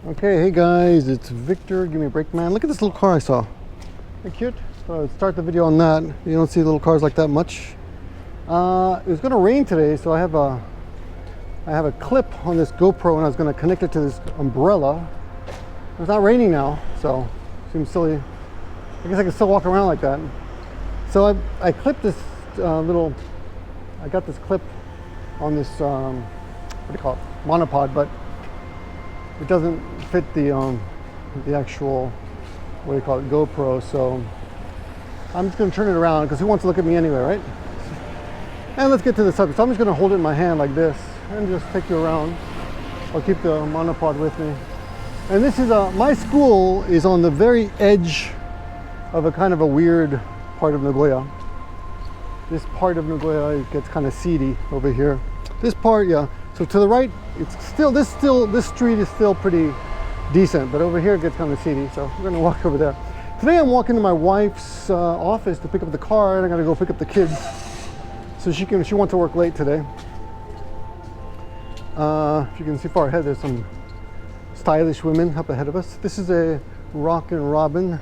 Okay, hey guys, it's Victor, Gimmeabreakman. Look at this little car I saw. Isn't it cute? So I'll start the video on that. You don't see little cars like that much. It was going to rain today, so I have a clip on this GoPro and I was going to connect it to this umbrella. It's not raining now, so it seems silly. I guess I can still walk around like that. So I clipped this I got this clip on this, what do you call it, monopod, but it doesn't fit the actual, what do you call it, GoPro, so I'm just going to turn it around because who wants to look at me anyway, right? And let's get to the subject. So I'm just going to hold it in my hand like this and just take you around. I'll keep the monopod with me. And this is my school is on the very edge of a kind of a weird part of Nagoya. This part of Nagoya, it gets kind of seedy over here. This part, yeah. So to the right, it's still this street is still pretty decent, but over here it gets kind of seedy. So we're gonna walk over there. Today I'm walking to my wife's office to pick up the car, and I gotta go pick up the kids. So she wants to work late today. If you can see far ahead, there's some stylish women up ahead of us. This is a Rock and Robin,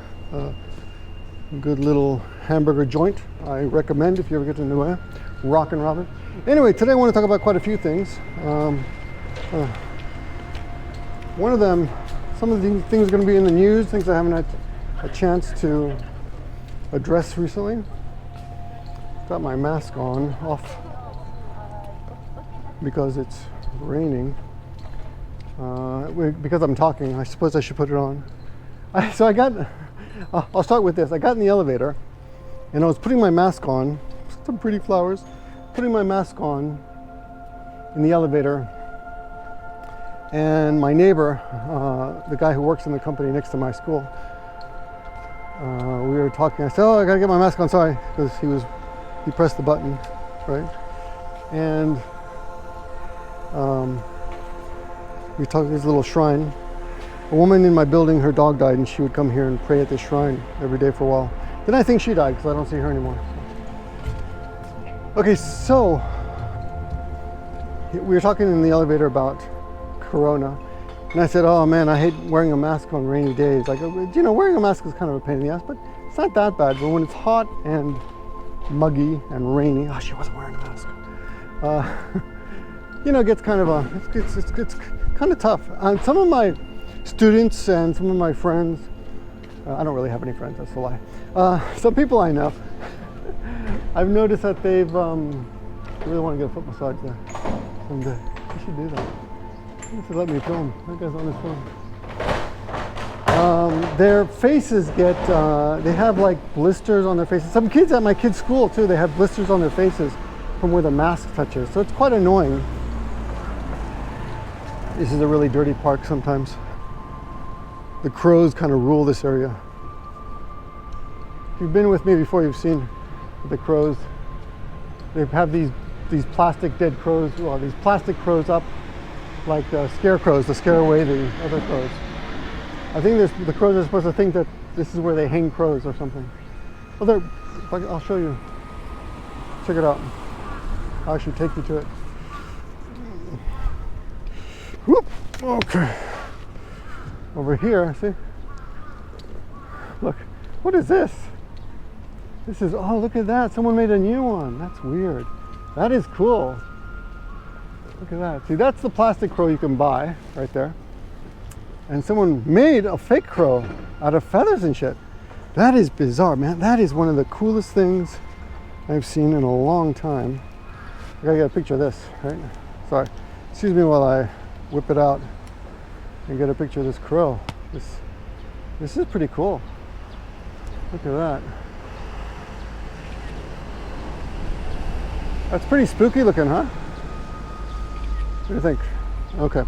good little hamburger joint. I recommend if you ever get to Nagoya, Rock and Robin. Anyway, today I want to talk about quite a few things. One of them, some of the things are going to be in the news, things I haven't had a chance to address recently. Got my mask on, off, because it's raining. Because I'm talking, I suppose I should put it on. I'll start with this. I got in the elevator and I was putting my mask on, some pretty flowers, putting my mask on in the elevator, and my neighbor, the guy who works in the company next to my school, we were talking. I said, oh, I gotta get my mask on, sorry, because he pressed the button, right? And we talked at this little shrine. A woman in my building, her dog died, and she would come here and pray at this shrine every day for a while. Then I think she died because I don't see her anymore. Okay, so we were talking in the elevator about Corona, and I said, oh man, I hate wearing a mask on rainy days. Like, you know, wearing a mask is kind of a pain in the ass, but it's not that bad. But when it's hot and muggy and rainy, oh, she wasn't wearing a mask. You know, it gets kind of it's kind of tough. And some of my students and some of my friends, I don't really have any friends, that's a lie. Some people I know, I've noticed that they've, I really want to get a foot massage there someday. I should do that. He should let me film. That guy's on his phone. Their faces get, they have like blisters on their faces. Some kids at my kids' school too, they have blisters on their faces from where the mask touches. So it's quite annoying. This is a really dirty park sometimes. The crows kind of rule this area. If you've been with me before, you've seen the crows. They have these plastic dead crows, well, these plastic crows up like scarecrows to scare away the other crows. I think the crows are supposed to think that this is where they hang crows or something. Well, I'll show you. Check it out. I'll actually take you to it. Whoop. Okay. Over here, see? Look, what is this? This is, oh, look at that. Someone made a new one. That's weird. That is cool. Look at that. See, that's the plastic crow you can buy right there. And someone made a fake crow out of feathers and shit. That is bizarre, man. That is one of the coolest things I've seen in a long time. I gotta get a picture of this, right? Sorry. Excuse me while I whip it out and get a picture of this crow. This is pretty cool. Look at that. That's pretty spooky looking, huh? What do you think? Okay.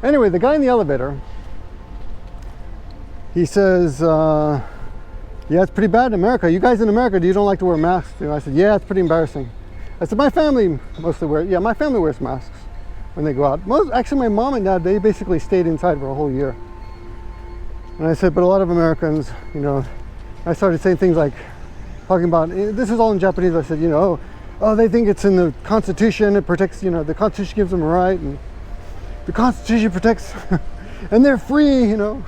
Anyway, the guy in the elevator, he says, yeah, it's pretty bad in America. You guys in America, you don't like to wear masks? I said, yeah, it's pretty embarrassing. I said, my family mostly my family wears masks when they go out. Actually, my mom and dad, they basically stayed inside for a whole year. And I said, but a lot of Americans, you know, I started saying things like, talking about, this is all in Japanese. I said, you know, oh, they think it's in the Constitution. It protects, you know, the Constitution gives them a right. And the Constitution protects, and they're free, you know.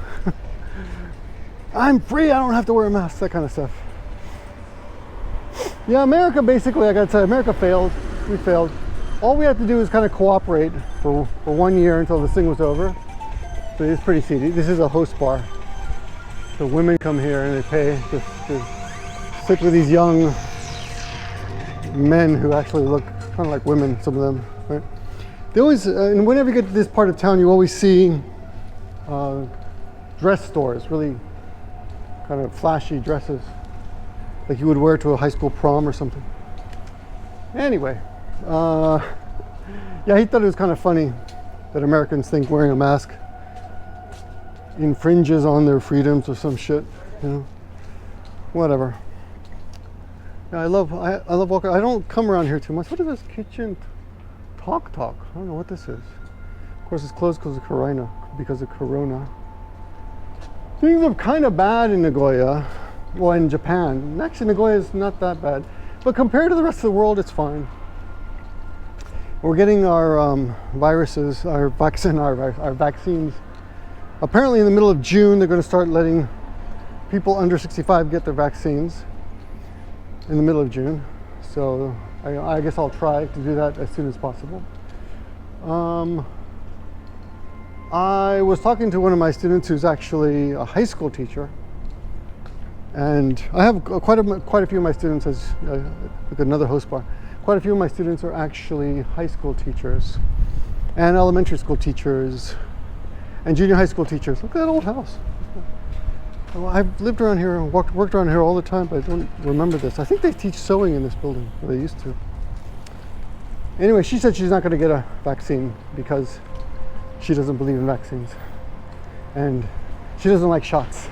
I'm free, I don't have to wear a mask, that kind of stuff. Yeah, America basically, I gotta tell you, America failed. We failed. All we had to do is kind of cooperate for 1 year until this thing was over. So it's pretty seedy. This is a host bar. So women come here and they pay to sit with these young men who actually look kind of like women, some of them, right? They always, and whenever you get to this part of town, you always see dress stores, really kind of flashy dresses, like you would wear to a high school prom or something. Anyway, yeah, he thought it was kind of funny that Americans think wearing a mask infringes on their freedoms or some shit, you know, whatever. Yeah, I love walking. I don't come around here too much. What is this kitchen talk? I don't know what this is. Of course, it's closed because of Corona. Things are kind of bad in Nagoya, well, in Japan. Actually, Nagoya is not that bad, but compared to the rest of the world, it's fine. We're getting our viruses, our vaccines. Apparently, in the middle of June, they're going to start letting people under 65 get their vaccines in the middle of June. So I guess I'll try to do that as soon as possible. I was talking to one of my students who's actually a high school teacher, and I have quite a few of my students, as like another host bar, quite a few of my students are actually high school teachers and elementary school teachers and junior high school teachers. Look at that old house. Well, I've lived around here and worked around here all the time, but I don't remember this. I think they teach sewing in this building, or they used to. Anyway, she said she's not going to get a vaccine because she doesn't believe in vaccines. And she doesn't like shots.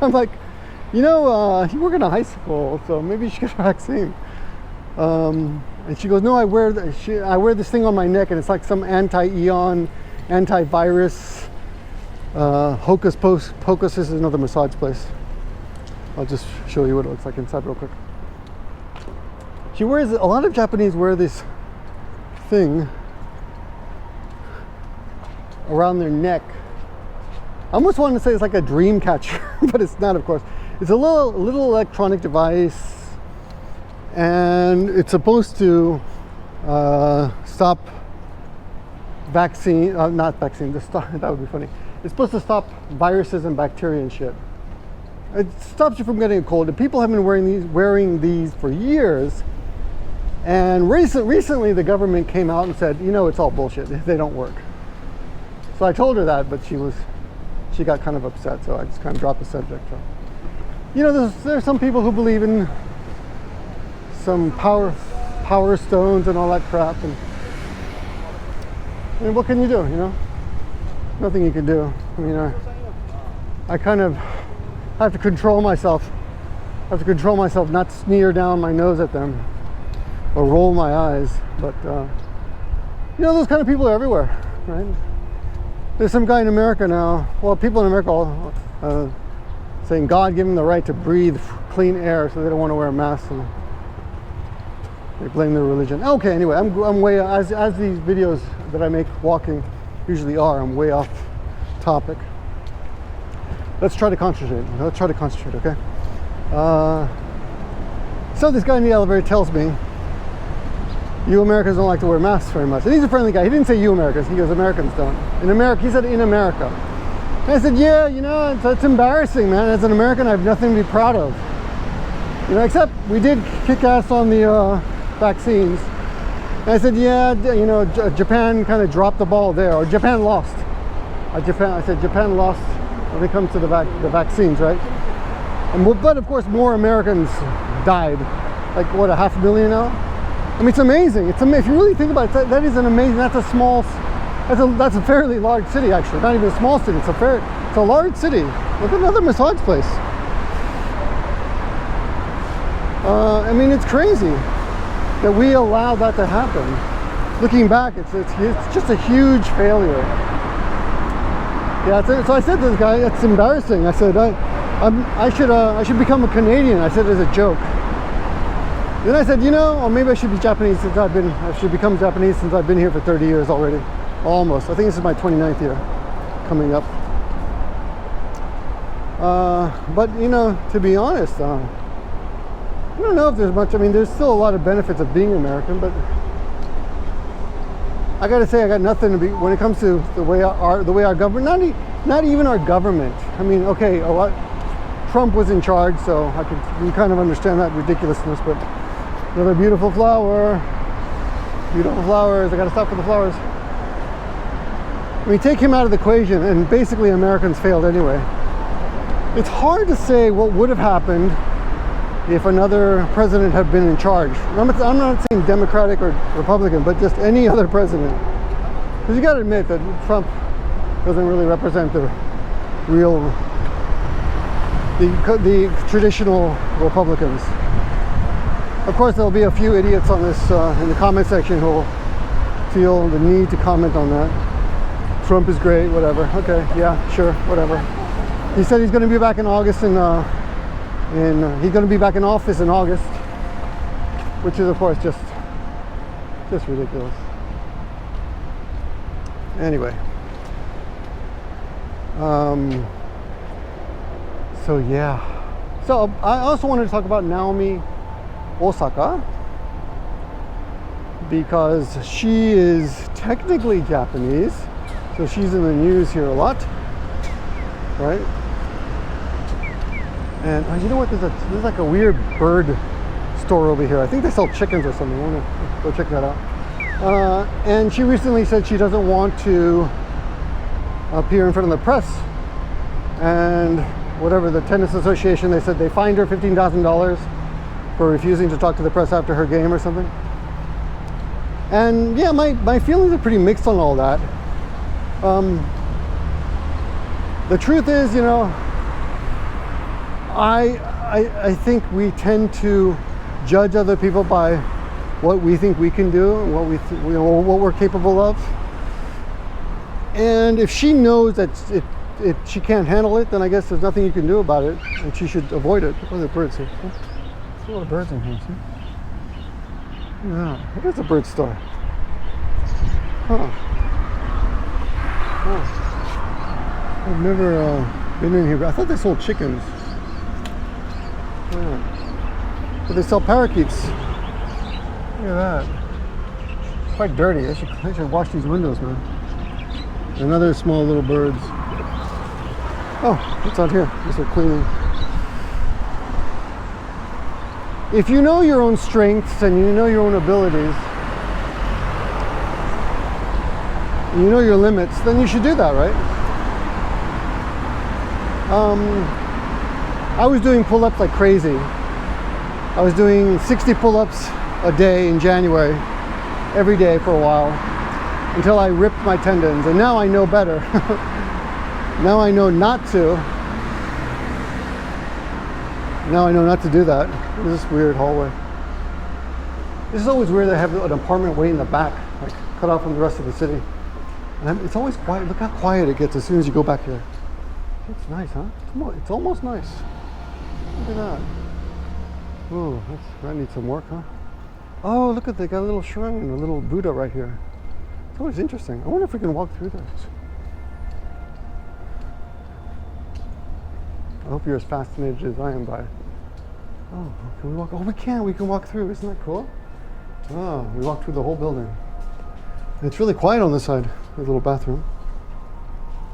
I'm like, you know, you work in a high school, so maybe you should get a vaccine. And she goes, no, I wear this thing on my neck, and it's like some anti-eon, antivirus, hocus pocus. This is another massage place. I'll just show you what it looks like inside real quick. She wears, a lot of Japanese wear this thing around their neck. I almost wanted to say it's like a dream catcher, but it's not, of course. It's a little electronic device, and it's supposed to stop vaccine, not vaccine, that would be funny. It's supposed to stop viruses and bacteria and shit. It stops you from getting a cold. And people have been wearing these for years. And recently the government came out and said, you know, it's all bullshit. They don't work. So I told her that, but she got kind of upset. So I just kind of dropped the subject. So, you know, there's some people who believe in some power stones and all that crap. And I mean, what can you do, you know? Nothing you can do. I mean, I kind of have to control myself. I have to control myself not to sneer down my nose at them or roll my eyes. But, you know, those kind of people are everywhere, right? There's some guy in America now, well, people in America all saying God gave them the right to breathe clean air, so they don't want to wear a mask. And they blame their religion. Okay, anyway, I'm way, as these videos that I make walking usually are, I'm way off topic. Let's try to concentrate. Okay? So this guy in the elevator tells me, you Americans don't like to wear masks very much. And he's a friendly guy. He didn't say you Americans. He goes, Americans don't. In America, he said in America. And I said, yeah, you know, it's embarrassing, man. As an American, I have nothing to be proud of. You know, except we did kick ass on the vaccines. And I said, yeah, you know, Japan kind of dropped the ball there, or Japan lost. I said Japan lost when it comes to the vaccines, right? But of course, more Americans died. Like what, 500,000 now? I mean, it's amazing. If you really think about it, that is an amazing. That's a fairly large city, actually. Not even a small city. It's a large city. Look at another massage place. I mean, it's crazy that we allowed that to happen. Looking back, it's just a huge failure. Yeah, so I said to this guy, it's embarrassing. I said, I should become a Canadian. I said as a joke. Then I said, you know, or maybe I should be Japanese I should become Japanese since I've been here for 30 years already. Almost. I think this is my 29th year coming up. But you know, to be honest, I don't know if there's much. I mean, there's still a lot of benefits of being American, but I gotta say, I got nothing to be when it comes to the way our government, not even our government. I mean, okay, a lot. Trump was in charge, so you kind of understand that ridiculousness. But another beautiful flower, beautiful flowers. I gotta stop for the flowers. I mean, take him out of the equation, and basically Americans failed anyway. It's hard to say what would have happened if another president had been in charge. I'm not saying Democratic or Republican, but just any other president. Because you got to admit that Trump doesn't really represent the real, the traditional Republicans. Of course, there'll be a few idiots on this in the comment section who will feel the need to comment on that. Trump is great, whatever. Okay, yeah, sure, whatever. He said he's going to be back in August, and he's going to be back in office in August, which is, of course, just ridiculous. Anyway, so yeah. So I also wanted to talk about Naomi Osaka, because she is technically Japanese, so she's in the news here a lot, right? And you know what? There's like a weird bird store over here. I think they sell chickens or something. I want to go check that out. And she recently said she doesn't want to appear in front of the press. And whatever, the tennis association, they said they fined her $15,000 for refusing to talk to the press after her game or something. And yeah, my feelings are pretty mixed on all that. The truth is, you know, I think we tend to judge other people by what we think we can do and what we're capable of. And if she knows that she can't handle it, then I guess there's nothing you can do about it, and she should avoid it. Oh, there are birds here. There's a lot of birds in here, see? Yeah, what is a bird store? Huh. Oh. I've never been in here. I thought they sold chickens. Yeah. But they sell parakeets. Look at that. It's quite dirty. I should wash these windows, man. And other small little birds. Oh, what's out here? This is cleaning. If you know your own strengths and you know your own abilities, and you know your limits, then you should do that, right? I was doing pull-ups like crazy. I was doing 60 pull-ups a day in January, every day for a while, until I ripped my tendons, and now I know better. Now I know not to. Now I know not to do that. This weird hallway. This is always weird. They have an apartment way in the back, like cut off from the rest of the city. And it's always quiet. Look how quiet it gets as soon as you go back here. It's nice, huh? It's almost nice. Look at that. Ooh, that needs some work, huh? Oh, look at, they got a little shrine, a little Buddha right here. It's always interesting. I wonder if we can walk through this. I hope you're as fascinated as I am by it. Oh, can we walk? Oh, we can walk through. Isn't that cool? Oh, we walked through the whole building. And it's really quiet on this side. There's a little bathroom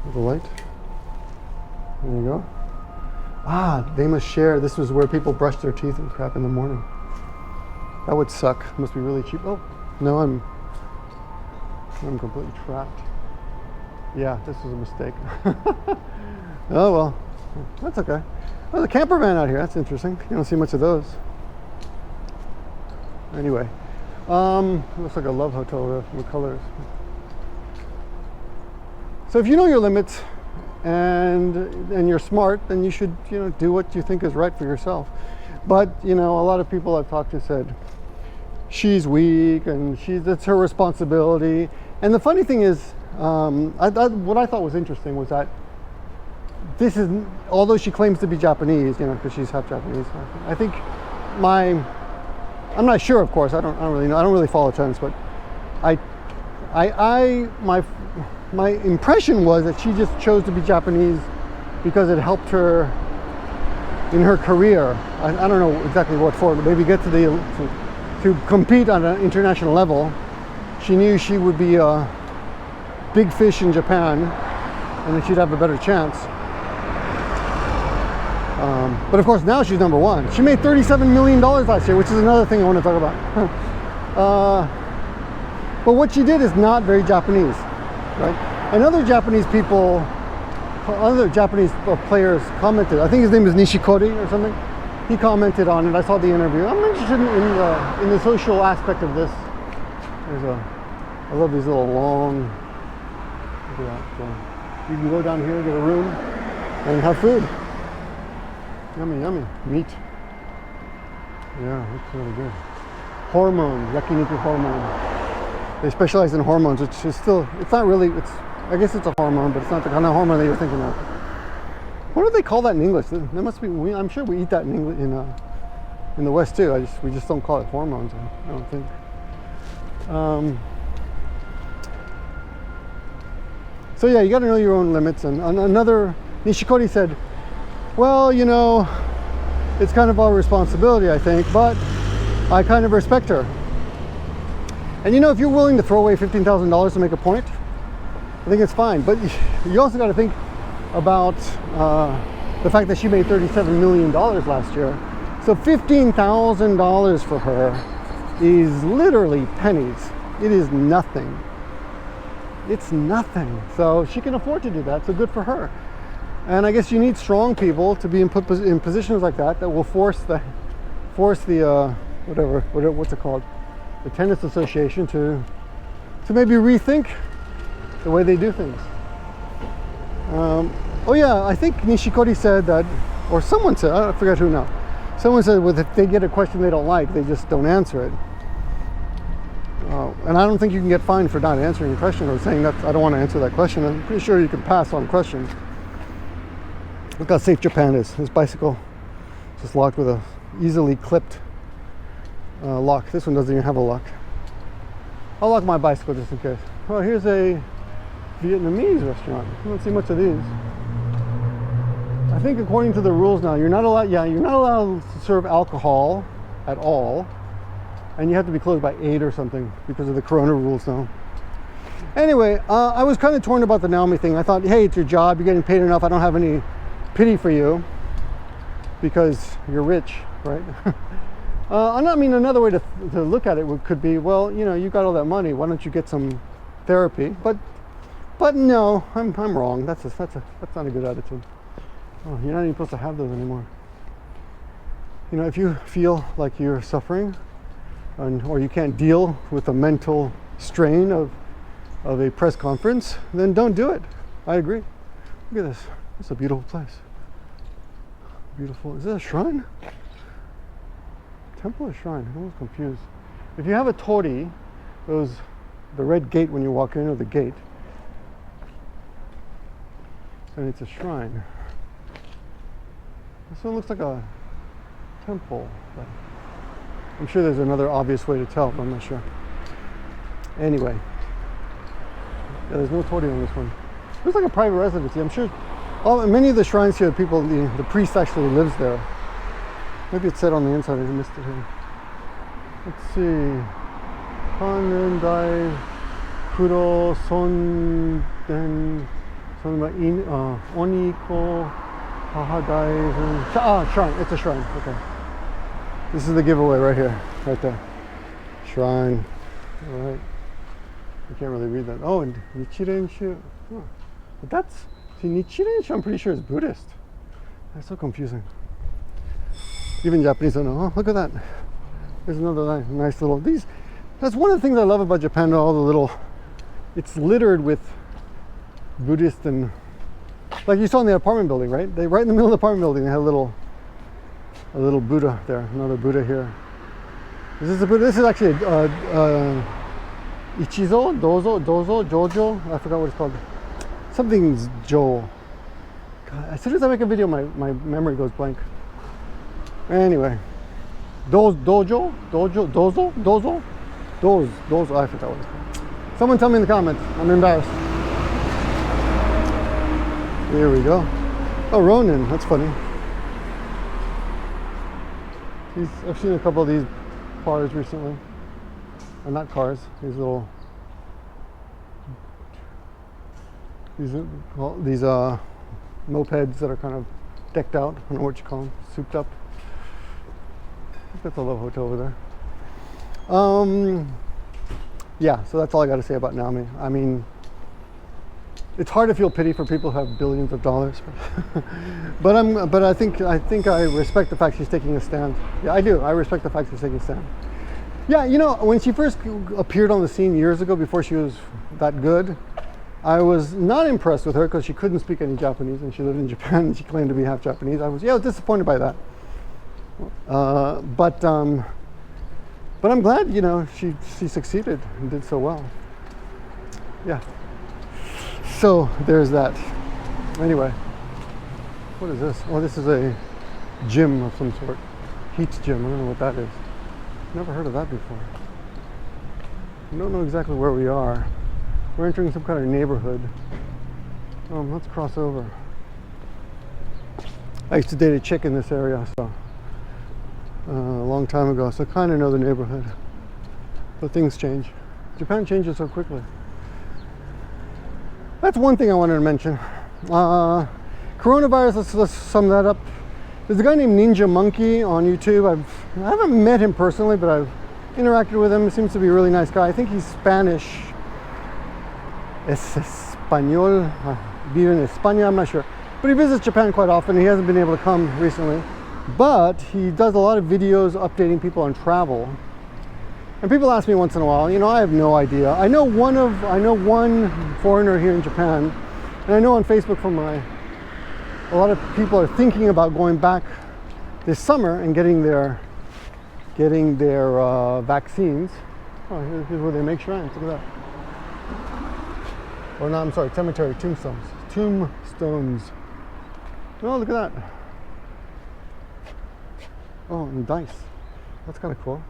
with a light. There you go. Ah, they must share. This was where people brush their teeth and crap in the morning. That would suck. Must be really cheap. Oh, no, I'm completely trapped. Yeah, this was a mistake. Oh, well, that's okay. Oh, there's a camper van out here. That's interesting. You don't see much of those. Anyway, looks like a love hotel with colors. So if you know your limits and you're smart, then you should, do what you think is right for yourself. But, a lot of people I've talked to said she's weak and it's her responsibility. And the funny thing is, what I thought was interesting was that this is, although she claims to be Japanese, because she's half Japanese, I think I'm not sure, of course, I don't really know, I don't really follow tennis, but my impression was that she just chose to be Japanese because it helped her in her career. I don't know exactly what for, but maybe get to compete on an international level. She knew she would be a big fish in Japan, and then she'd have a better chance. But of course now she's number one. She made $37 million last year, which is another thing I want to talk about. But what she did is not very Japanese, right? And other Japanese people, other Japanese players commented. I think his name is Nishikori or something. He commented on it. I saw the interview. I'm interested in the social aspect of this. I love these little long. Look at that. So you can go down here, get a room, and have food. Yummy, yummy. Meat. Yeah, looks really good. Hormone, yakiniku hormone. They specialize in hormones, which is still, it's not really, I guess it's a hormone, but it's not the kind of hormone that you're thinking of. What do they call that in English? There must be, I'm sure we eat that in English, in the West too. We just don't call it hormones, I don't think. So yeah, you got to know your own limits. And another, Nishikori said, well, you know, it's kind of our responsibility, I think, but I kind of respect her. And you know, if you're willing to throw away $15,000 to make a point, I think it's fine. But you also got to think about the fact that she made $37 million last year. So $15,000 for her is literally pennies. It is nothing. It's nothing. So she can afford to do that, so good for her. And I guess you need strong people to be in positions like that will force the what's it called, the tennis association to maybe rethink the way they do things. Oh yeah, I think Nishikori said that, or someone said, I forget who now. Someone said, well, if they get a question they don't like, they just don't answer it. And I don't think you can get fined for not answering a question or saying that I don't want to answer that question. I'm pretty sure you can pass on questions. Look how safe Japan is. This bicycle is just locked with a easily clipped lock. This one doesn't even have a lock. I'll lock my bicycle just in case. Well, here's a Vietnamese restaurant. I don't see much of these. I think according to the rules now, you're not allowed to serve alcohol at all. And you have to be closed by 8 or something because of the Corona rules now. Anyway, I was kind of torn about the Naomi thing. I thought, hey, it's your job. You're getting paid enough. I don't have any pity for you because you're rich, right? I mean, another way to look at it could be, well, you know, you got all that money. Why don't you get some therapy? But no, I'm wrong. That's not a good attitude. Oh, you're not even supposed to have those anymore. You know, if you feel like you're suffering, or you can't deal with the mental strain of a press conference, then don't do it. I agree. Look at this. It's a beautiful place. Beautiful. Is this a shrine? Temple or shrine? I'm almost confused. If you have a torii, the red gate when you walk in, or the gate, and it's a shrine. This one looks like a temple. But I'm sure there's another obvious way to tell, but I'm not sure. Anyway, yeah, there's no torii on this one. Looks like a private residency. I'm sure many of the shrines here, the priest actually lives there. Maybe it said on the inside, I missed it here. Let's see. Kanren Kuro Son Den Oniko Hahadai. Shrine. It's a shrine. Okay. This is the giveaway right here, right there. Shrine. All right. You can't really read that. Oh, and Nichiren-shu. Oh. But that's, see, Nichiren-shu, I'm pretty sure is Buddhist. That's so confusing. Even Japanese don't know. Oh, look at that. There's another nice little, that's one of the things I love about Japan, all the little, it's littered with Buddhist and, like you saw in the apartment building, right? Right in the middle of the apartment building, they had a little Buddha there, another Buddha here. Is this a Buddha? This is actually Ichizo, Dozo, Jojo. I forgot what it's called. Something's Jo. God, as soon as I make a video, my memory goes blank. Anyway, Dozo. I forgot what it's called. Someone tell me in the comments. I'm embarrassed. Here we go. Oh, Ronin, that's funny. I've seen a couple of these cars recently. Or not cars, these little, these mopeds that are kind of decked out. I don't know what you call them, souped up. I think that's a Love Hotel over there. Yeah, so that's all I got to say about Naomi. I mean, it's hard to feel pity for people who have billions of dollars, but I think I respect the fact she's taking a stand. Yeah, I do. I respect the fact she's taking a stand. Yeah, you know, when she first appeared on the scene years ago, before she was that good, I was not impressed with her because she couldn't speak any Japanese, and she lived in Japan and she claimed to be half Japanese. I was disappointed by that. But I'm glad, you know, she succeeded and did so well. Yeah. So there's that. Anyway, what is this? Oh, this is a gym of some sort. Heat's gym. I don't know what that is. Never heard of that before. I don't know exactly where we are. We're entering some kind of neighborhood. Let's cross over. I used to date a chick in this area, so a long time ago, so I kind of know the neighborhood. But things change. Japan changes so quickly. That's one thing I wanted to mention. Coronavirus, let's sum that up. There's a guy named Ninja Monkey on YouTube. I haven't met him personally, but I've interacted with him. He seems to be a really nice guy. I think he's Spanish. Es Español. Vive en España, I'm not sure. But he visits Japan quite often. He hasn't been able to come recently. But he does a lot of videos updating people on travel. And people ask me once in a while, you know, I have no idea. I know one foreigner here in Japan, and I know on Facebook a lot of people are thinking about going back this summer and getting their vaccines. Oh, here's where they make shrines. Look at that. Or no, I'm sorry, cemetery, tombstones. Tombstones. Oh, look at that. Oh, and dice. That's kind of cool.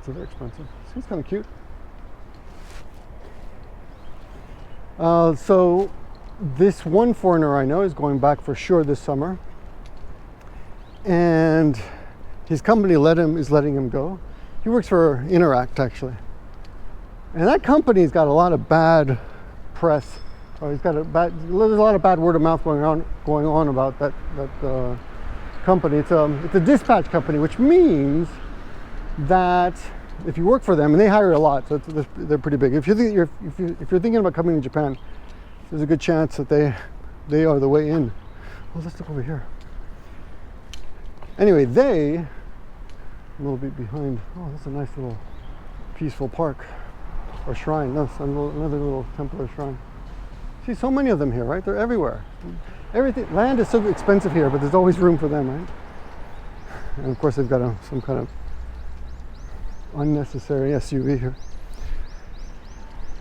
They're expensive. Seems kind of cute. So this one foreigner I know is going back for sure this summer, and his company is letting him go. He works for Interact actually, and that company's got a lot of bad press. There's a lot of bad word of mouth going on about that company. It's a dispatch company, which means that if you work for them, and they hire a lot, so they're pretty big. If you're thinking about coming to Japan, there's a good chance that they are the way in. Well, let's look over here. Anyway, a little bit behind. Oh, that's a nice little peaceful park or shrine. No, another little temple or shrine. See, so many of them here, right? They're everywhere. Land is so expensive here, but there's always room for them, right? And of course, they've got some kind of unnecessary SUV here.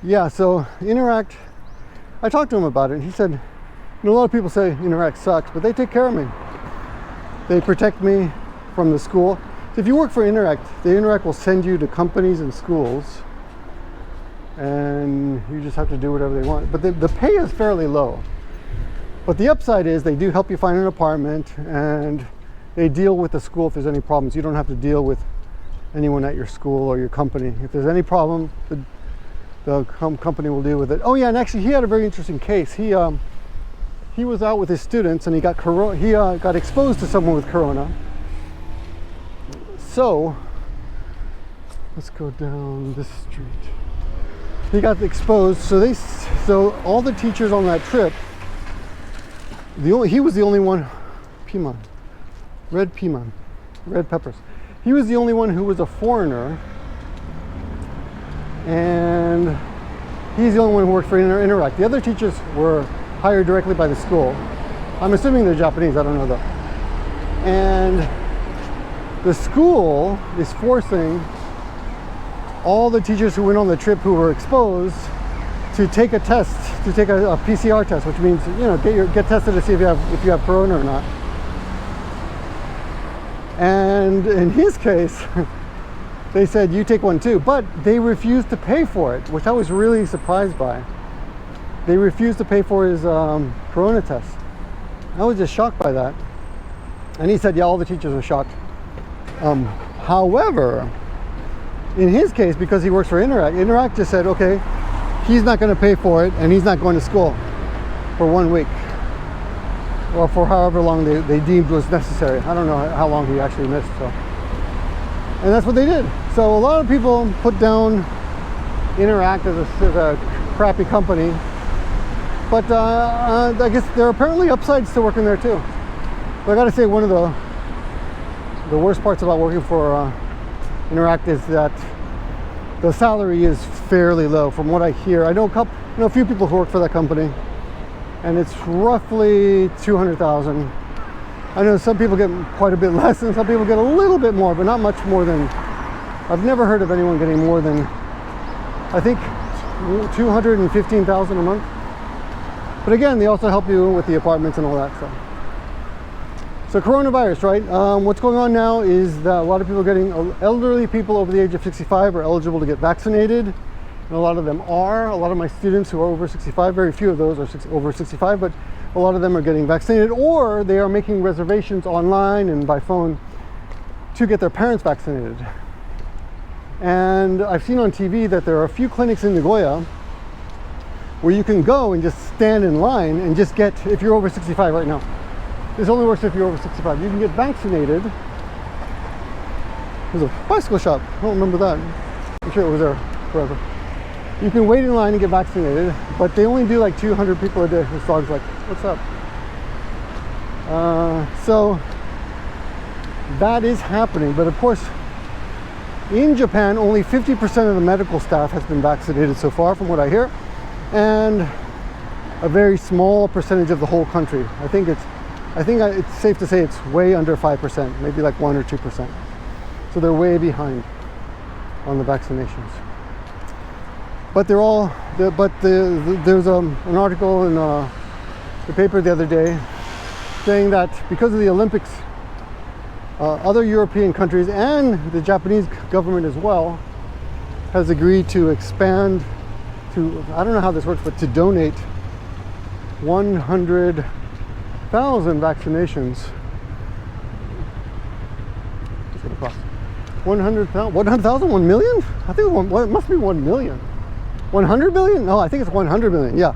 Yeah, so Interact, I talked to him about it. He said, you know, a lot of people say Interact sucks, but they take care of me. They protect me from the school. So if you work for Interact, the Interact will send you to companies and schools, and you just have to do whatever they want. But the pay is fairly low. But the upside is they do help you find an apartment, and they deal with the school if there's any problems. You don't have to deal with anyone at your school or your company. If there's any problem, the company will deal with it. Oh yeah, and actually he had a very interesting case. He was out with his students and he got exposed to someone with corona. So let's go down this street. He got exposed, so all the teachers on that trip, he was the only one, red peppers. He was the only one who was a foreigner, and he's the only one who worked for Interact. The other teachers were hired directly by the school. I'm assuming they're Japanese, I don't know though. And the school is forcing all the teachers who went on the trip who were exposed to take a test, to take a PCR test, which means, you know, get tested to see if you have corona or not. And in his case, they said, you take one too, but they refused to pay for it, which I was really surprised by. they refused to pay for his corona test. I was just shocked by that. And he said, yeah, all the teachers were shocked. However, in his case, because he works for Interact just said, okay, he's not going to pay for it and he's not going to school for 1 week. Well, for however long they deemed was necessary. I don't know how long he actually missed. So, and that's what they did. So a lot of people put down Interact as a crappy company. But I guess there are apparently upsides to working there too. But I got to say, one of the worst parts about working for Interact is that the salary is fairly low. From what I hear, I know a few people who work for that company, and it's roughly 200,000. I know some people get quite a bit less, and some people get a little bit more, but not much more than. I've never heard of anyone getting more than, I think, 215,000 a month. But again, they also help you with the apartments and all that stuff. So coronavirus, right? What's going on now is that a lot of people elderly people over the age of 65 are eligible to get vaccinated. And a lot of them are. A lot of my students who are over 65, very few of those are over 65, but a lot of them are getting vaccinated, or they are making reservations online and by phone to get their parents vaccinated. And I've seen on TV that there are a few clinics in Nagoya where you can go and just stand in line and just get, if you're over 65 right now. This only works if you're over 65. You can get vaccinated. There's a bicycle shop. I don't remember that. I'm sure it was there forever. You can wait in line and get vaccinated, but they only do like 200 people a day. This dog's like, what's up? So that is happening. But of course, in Japan, only 50% of the medical staff has been vaccinated so far, from what I hear, and a very small percentage of the whole country. I think it's safe to say it's way under 5%, maybe like 1 or 2%. So they're way behind on the vaccinations. But there's an article in the paper the other day saying that because of the Olympics, other European countries and the Japanese government as well has agreed to expand to, I don't know how this works, but to donate 100,000 vaccinations. What's it gonna cost? 100,000? 1 million? I think it must be 1 million. 100 million? No, I think it's 100 million. Yeah,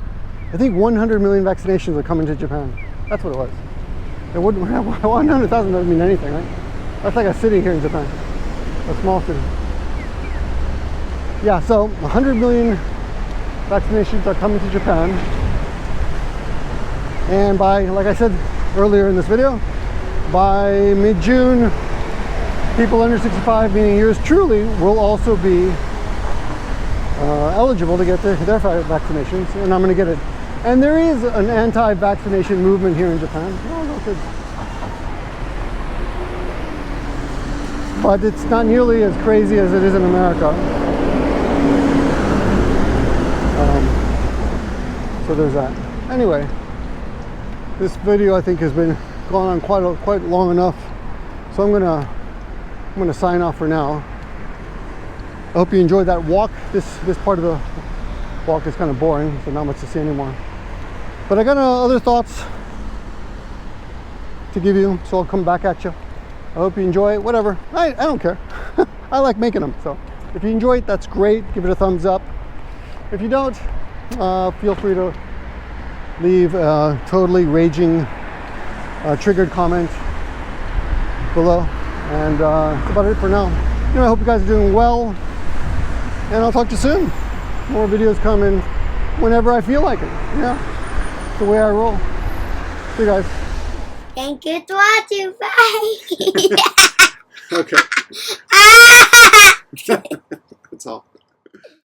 I think 100 million vaccinations are coming to Japan. That's what it was. It wouldn't, 100,000 doesn't mean anything, right? That's like a city here in Japan, a small city. Yeah, so 100 million vaccinations are coming to Japan. And by, like I said earlier in this video, by mid-June, people under 65, meaning yours truly, will also be eligible to get their vaccinations, and I'm going to get it. And there is an anti-vaccination movement here in Japan. No kids. But it's not nearly as crazy as it is in America. So there's that. Anyway, this video I think has been going on quite long enough. So I'm gonna sign off for now. I hope you enjoyed that walk. This part of the walk is kind of boring, so not much to see anymore. But I got other thoughts to give you, so I'll come back at you. I hope you enjoy it. Whatever, I don't care. I like making them. So if you enjoy it, that's great. Give it a thumbs up. If you don't, feel free to leave a totally raging, triggered comment below. And that's about it for now. I hope you guys are doing well, and I'll talk to you soon. More videos coming whenever I feel like it. Yeah, it's the way I roll. See you guys. Thank you for watching. Bye. Okay. That's all.